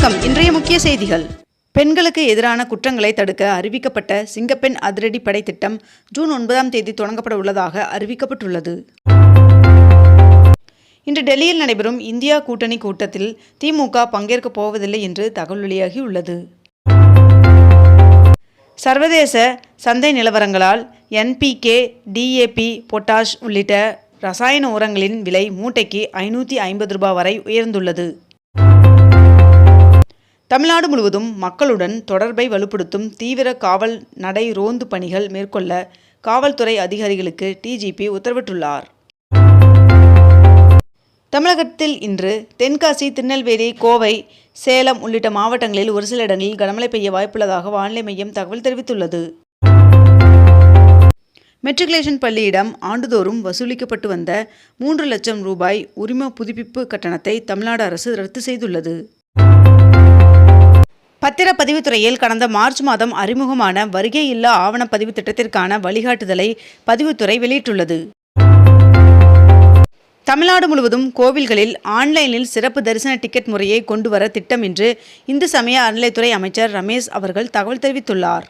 வணக்கம். இன்றைய முக்கிய செய்திகள். பெண்களுக்கு எதிரான குற்றங்களை தடுக்க அறிவிக்கப்பட்ட சிங்கப்பெண் அதிரடிப்படை திட்டம் ஜூன் 9 தொடங்கப்பட உள்ளதாக அறிவிக்கப்பட்டுள்ளது. இன்று டெல்லியில் நடைபெறும் இந்தியா கூட்டணி கூட்டத்தில் திமுக பங்கேற்கப் போவதில்லை என்று தகவல் வெளியாகியுள்ளது. சர்வதேச சந்தை நிலவரங்களால் NPK, DAP, பொட்டாஷ் உள்ளிட்ட ரசாயன உரங்களின் விலை மூட்டைக்கு 550 ரூபாய் வரை உயர்ந்துள்ளது. தமிழ்நாடு முழுவதும் மக்களுடன் தொடர்பை வலுப்படுத்தும் தீவிர காவல் நடை ரோந்து பணிகள் மேற்கொள்ள காவல்துறை அதிகாரிகளுக்கு DGP உத்தரவிட்டுள்ளார். தமிழகத்தில் இன்று தென்காசி, திருநெல்வேலி, கோவை, சேலம் உள்ளிட்ட மாவட்டங்களில் ஒரு சில இடங்களில் கனமழை பெய்ய வாய்ப்புள்ளதாக வானிலை மையம் தகவல் தெரிவித்துள்ளது. மெட்ரிகுலேஷன் பள்ளியிடம் ஆண்டுதோறும் வசூலிக்கப்பட்டு வந்த 3 லட்சம் ரூபாய் உரிம புதுப்பிப்பு கட்டணத்தை தமிழ்நாடு அரசு ரத்து செய்துள்ளது. பத்திரப்பதிவுத்துறையில் கடந்த மார்ச் மாதம் அறிமுகமான வருகை இல்லா ஆவணப்பதிவு திட்டத்திற்கான வழிகாட்டுதலை பதிவுத்துறை வெளியிட்டுள்ளது. தமிழ்நாடு முழுவதும் கோவில்களில் ஆன்லைனில் சிறப்பு தரிசன டிக்கெட் முறையை கொண்டு வர திட்டம் என்று இந்து சமய அறநிலையத்துறை அமைச்சர் ரமேஷ் அவர்கள் தகவல் தெரிவித்துள்ளார்.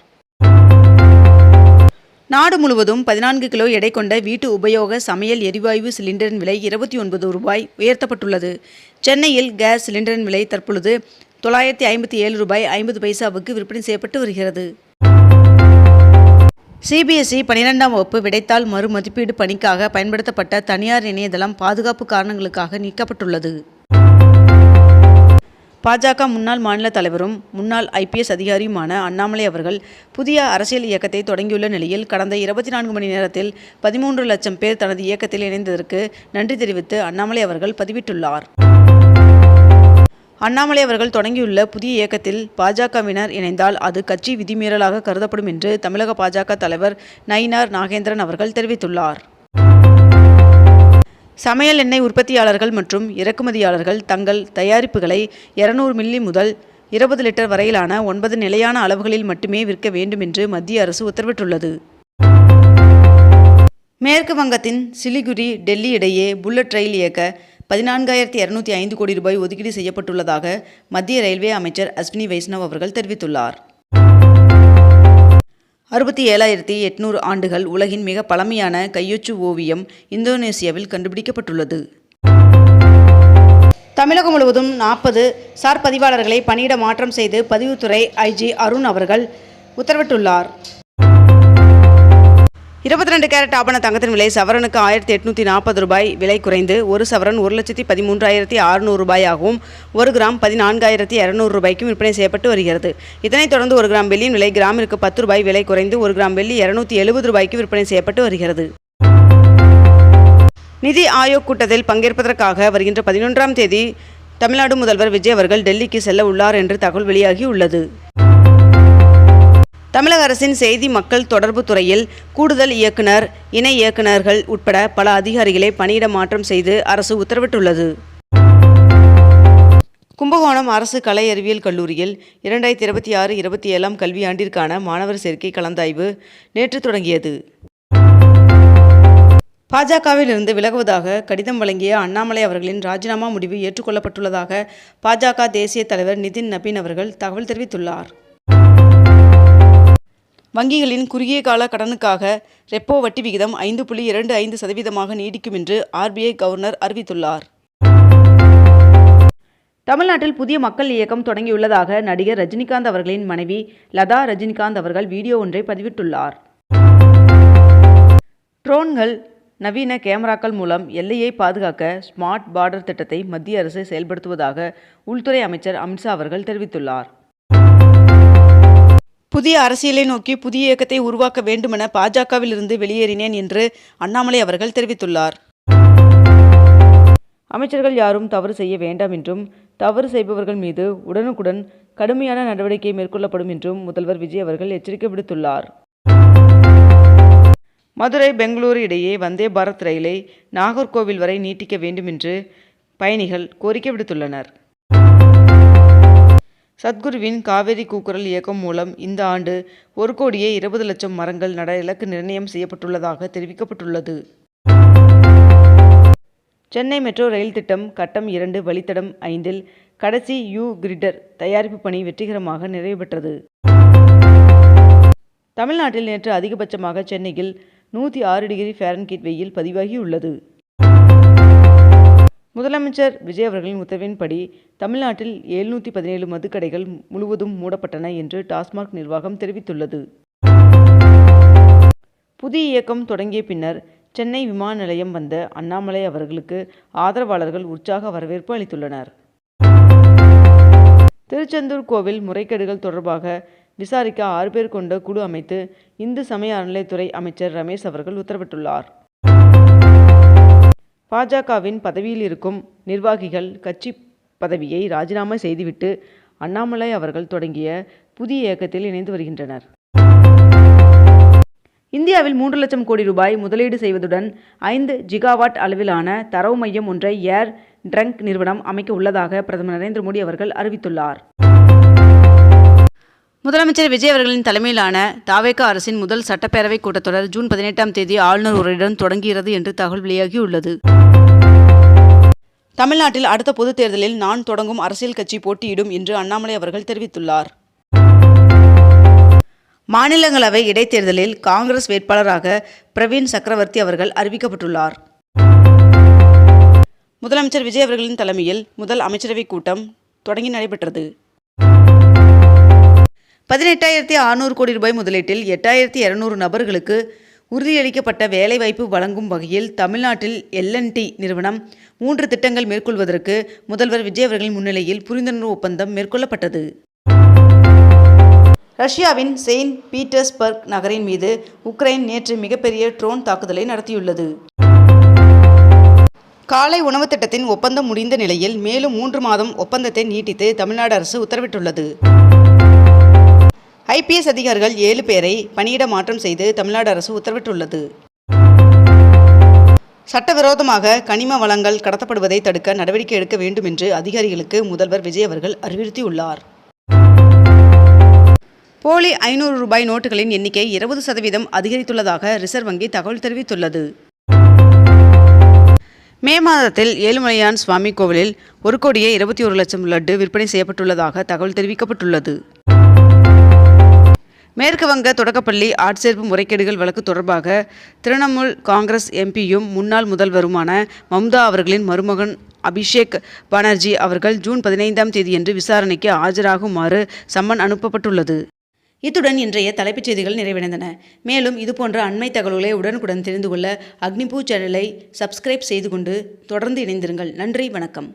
நாடு முழுவதும் 14 கிலோ எடை கொண்ட வீட்டு உபயோக சமையல் எரிவாயு சிலிண்டரின் விலை 29 ரூபாய் உயர்த்தப்பட்டுள்ளது. சென்னையில் கேஸ் சிலிண்டரின் விலை தற்பொழுது 957 ரூபாய் 50 பைசாவுக்கு விற்பனை செய்யப்பட்டு வருகிறது. CBSE 12ஆம் வகுப்பு விடைத்தாள் மறுமதிப்பீடு பணிக்காக பயன்படுத்தப்பட்ட தனியார் இணையதளம் பாதுகாப்பு காரணங்களுக்காக நீக்கப்பட்டுள்ளது. பாஜக முன்னாள் மாநில தலைவரும் முன்னாள் IPS அதிகாரியுமான அண்ணாமலை அவர்கள் புதிய அரசியல் இயக்கத்தை தொடங்கியுள்ள நிலையில் கடந்த 24 மணி நேரத்தில் 13 லட்சம் பேர் தனது இயக்கத்தில் இணைந்ததற்கு நன்றி தெரிவித்து அண்ணாமலை அவர்கள் பதிவிட்டுள்ளார். அண்ணாமலை அவர்கள் தொடங்கியுள்ள புதிய இயக்கத்தில் பாஜகவினர் இணைந்தால் அது கட்சி விதிமீறலாக கருதப்படும் என்று தமிழக பாஜக தலைவர் நயினார் நாகேந்திரன் அவர்கள் தெரிவித்துள்ளார். சமையல் எண்ணெய் உற்பத்தியாளர்கள் மற்றும் இறக்குமதியாளர்கள் தங்கள் தயாரிப்புகளை 200 மில்லி முதல் 20 லிட்டர் வரையிலான 9 நிலையான அளவுகளில் மட்டுமே விற்க வேண்டும் என்று மத்திய அரசு உத்தரவிட்டுள்ளது. மேற்கு வங்கத்தின் சிலிகுரி, டெல்லி இடையே புல்லட் ரயில் இயக்க 14,205 கோடி ரூபாய் ஒதுக்கீடு செய்யப்பட்டுள்ளதாக மத்திய ரயில்வே அமைச்சர் அஸ்வினி வைஷ்ணவ் அவர்கள் தெரிவித்துள்ளார். 67,800 ஆண்டுகள் உலகின் மிக பழமையான கையொச்சு ஓவியம் இந்தோனேசியாவில் கண்டுபிடிக்கப்பட்டுள்ளது. தமிழகம் முழுவதும் 40 சார் பதிவாளர்களை பணியிட மாற்றம் செய்து பதிவுத்துறை IG அருண் அவர்கள் உத்தரவிட்டுள்ளார். 22 கேரட் ஆபண தங்கத்தின் விலை சவரனுக்கு 1,840 ரூபாய் விலை குறைந்து ஒரு சவரன் 1,13,600 ரூபாயாகவும் 1 கிராம் 14,200 ரூபாய்க்கும் விற்பனை செய்யப்பட்டு வருகிறது. இதனைத் தொடர்ந்து 1 கிராம் வெள்ளியின் விலை கிராமிற்கு 10 ரூபாய் விலை குறைந்து 1 கிராம் வெள்ளி 270 ரூபாய்க்கு விற்பனை செய்யப்பட்டு வருகிறது. நிதி ஆயோக் கூட்டத்தில் பங்கேற்பதற்காக வருகின்ற 11ஆம் தேதி தமிழ்நாடு முதல்வர் விஜய் அவர்கள் டெல்லிக்கு செல்ல உள்ளார் என்று தகவல் வெளியாகியுள்ளது. தமிழக அரசின் செய்தி மக்கள் தொடர்பு துறையில் கூடுதல் இயக்குனர், இணை இயக்குநர்கள் உட்பட பல அதிகாரிகளை பணியிட மாற்றம் செய்து அரசு உத்தரவிட்டுள்ளது. கும்பகோணம் அரசு கலை அறிவியல் கல்லூரியில் 2026-27ஆம் கல்வியாண்டிற்கான மாணவர் சேர்க்கை கலந்தாய்வு நேற்று தொடங்கியது. பாஜகவில் இருந்து விலகுவதாக கடிதம் வழங்கிய அண்ணாமலை அவர்களின் ராஜினாமா முடிவு ஏற்றுக்கொள்ளப்பட்டுள்ளதாக பாஜக தேசிய தலைவர் நிதின் நபீன் அவர்கள் தகவல் தெரிவித்துள்ளார். வங்கிகளின் குறுகிய கால கடனுக்காக ரெப்போ வட்டி விகிதம் 5.25% நீடிக்கும் என்று RBI கவர்னர் அறிவித்துள்ளார். தமிழ்நாட்டில் புதிய மக்கள் இயக்கம் தொடங்கியுள்ளதாக நடிகர் ரஜினிகாந்த் அவர்களின் மனைவி லதா ரஜினிகாந்த் அவர்கள் வீடியோ ஒன்றை பதிவிட்டுள்ளார். ட்ரோன்கள், நவீன கேமராக்கள் மூலம் எல்லையை பாதுகாக்க ஸ்மார்ட் பார்டர் திட்டத்தை மத்திய அரசு செயல்படுத்துவதாக உள்துறை அமைச்சர் அமித்ஷா அவர்கள் தெரிவித்துள்ளார். புதிய அரசியலை நோக்கி புதிய இயக்கத்தை உருவாக்க வேண்டுமென பாஜகவில் இருந்து வெளியேறினேன் என்று அண்ணாமலை அவர்கள் தெரிவித்துள்ளார். அமைச்சர்கள் யாரும் தவறு செய்ய வேண்டாம் என்றும் தவறு செய்பவர்கள் மீது உடனுக்குடன் கடுமையான நடவடிக்கை மேற்கொள்ளப்படும் என்றும் முதல்வர் விஜய் அவர்கள் எச்சரிக்கை விடுத்துள்ளார். மதுரை, பெங்களூரு இடையே வந்தே பாரத் ரயிலை நாகர்கோவில் வரை நீட்டிக்க வேண்டும் என்று பயணிகள் கோரிக்கை விடுத்துள்ளனர். சத்குருவின் காவேரி கூக்குரல் இயக்கம் மூலம் இந்த ஆண்டு 1,20,00,000 மரங்கள் நட இலக்கு நிர்ணயம் செய்யப்பட்டுள்ளதாக தெரிவிக்கப்பட்டுள்ளது. சென்னை மெட்ரோ ரயில் திட்டம் கட்டம் 2 வழித்தடம் 5இல் கடைசி கிரிடர் தயாரிப்பு பணி வெற்றிகரமாக நிறைவு பெற்றது. தமிழ்நாட்டில் நேற்று அதிகபட்சமாக சென்னையில் 106 டிகிரி ஃபாரன்ஹீட் வெயில் பதிவாகியுள்ளது. முதலமைச்சர் விஜய் அவர்களின் உத்தரவின்படி தமிழ்நாட்டில் 717 மதுக்கடைகள் முழுவதும் மூடப்பட்டன என்று டாஸ்மாக் நிர்வாகம் தெரிவித்துள்ளது. புதிய இயக்கம் தொடங்கிய பின்னர் சென்னை விமான நிலையம் வந்த அண்ணாமலை அவர்களுக்கு ஆதரவாளர்கள் உற்சாக வரவேற்பு அளித்துள்ளனர். திருச்செந்தூர் கோவில் முறைகேடுகள் தொடர்பாக விசாரிக்க 6 பேர் கொண்ட குழு அமைத்து இந்து சமய அறநிலையத்துறை அமைச்சர் ரமேஷ் அவர்கள் உத்தரவிட்டுள்ளார். பாஜகவின் பதவியில் இருக்கும் நிர்வாகிகள் கட்சி பதவியை ராஜினாமா செய்துவிட்டு அண்ணாமலை அவர்கள் தொடங்கிய புதிய இயக்கத்தில் இணைந்து வருகின்றனர். இந்தியாவில் 3 லட்சம் கோடி ரூபாய் முதலீடு செய்வதுடன் 5 ஜிகாவாட் அளவிலான தரவு மையம் ஒன்றை ஏர் ட்ரங்க் நிறுவனம் அமைக்க உள்ளதாக பிரதமர் நரேந்திர மோடி அவர்கள் அறிவித்துள்ளார். முதலமைச்சர் விஜய் அவர்களின் தலைமையிலான தாவேக அரசின் முதல் சட்டப்பேரவை கூட்டத்தொடர் ஜூன் 18ஆம் தேதி ஆளுநர் உரையுடன் தொடங்குகிறது என்று தகவல் வெளியாகியுள்ளது. தமிழ்நாட்டில் அடுத்த பொதுத் தேர்தலில் நான் தொடங்கும் அரசியல் கட்சி போட்டியிடும் என்று அண்ணாமலை அவர்கள் தெரிவித்துள்ளார். மாநிலங்களவை இடைத்தேர்தலில் காங்கிரஸ் வேட்பாளராக பிரவீன் சக்கரவர்த்தி அவர்கள் அறிவிக்கப்பட்டுள்ளார். முதலமைச்சர் விஜய் அவர்களின் தலைமையில் முதல் அமைச்சரவை கூட்டம் தொடங்கி நடைபெற்றது. 18,600 கோடி ரூபாய் முதலீட்டில் 8,200 நபர்களுக்கு உறுதியளிக்கப்பட்ட வேலைவாய்ப்பு வழங்கும் வகையில் தமிழ்நாட்டில் L&T நிறுவனம் 3 திட்டங்கள் மேற்கொள்வதற்கு முதல்வர் விஜய் அவர்களின் முன்னிலையில் புரிந்துணர்வு ஒப்பந்தம் மேற்கொள்ளப்பட்டது. ரஷ்யாவின் செயின்ட் பீட்டர்ஸ்பர்க் நகரின் மீது உக்ரைன் நேற்று மிகப்பெரிய ட்ரோன் தாக்குதலை நடத்தியுள்ளது. காலை உணவு திட்டத்தின் ஒப்பந்தம் முடிந்த நிலையில் மேலும் 3 மாதம் ஒப்பந்தத்தை நீட்டித்து தமிழ்நாடு அரசு உத்தரவிட்டுள்ளது. IPS அதிகாரிகள் 7 பேரை பணியிட மாற்றம் செய்து தமிழ்நாடு அரசு உத்தரவிட்டுள்ளது. சட்டவிரோதமாக கனிம வளங்கள் கடத்தப்படுவதை தடுக்க நடவடிக்கை எடுக்க வேண்டும் என்று அதிகாரிகளுக்கு முதல்வர் விஜய் அவர்கள் அறிவுறுத்தியுள்ளார். போலி 500 ரூபாய் நோட்டுகளின் எண்ணிக்கை 20% அதிகரித்துள்ளதாக ரிசர்வ் வங்கி தகவல் தெரிவித்துள்ளது. மே மாதத்தில் ஏழுமலையான் சுவாமி கோவிலில் 1,21,00,000 லட்டு விற்பனை செய்யப்பட்டுள்ளதாக தகவல் தெரிவிக்கப்பட்டுள்ளது. மேற்கு வங்க தொடக்கப்பள்ளி ஆட்சேர்ப்பு முறைகேடுகள் வழக்கு தொடர்பாக திரிணாமுல் காங்கிரஸ் MPயும் முன்னாள் முதல்வருமான மம்தா அவர்களின் மருமகன் அபிஷேக் பானர்ஜி அவர்கள் ஜூன் 15ஆம் தேதியன்று விசாரணைக்கு ஆஜராகுமாறு சம்மன் அனுப்பப்பட்டுள்ளது. இத்துடன் இன்றைய தலைப்புச் செய்திகள் நிறைவடைந்தன. மேலும் இதுபோன்ற அண்மை தகவல்களை உடனுக்குடன் தெரிந்து கொள்ள அக்னிபூ சேனலை சப்ஸ்கிரைப் செய்து கொண்டு தொடர்ந்து இணைந்திருங்கள். நன்றி, வணக்கம்.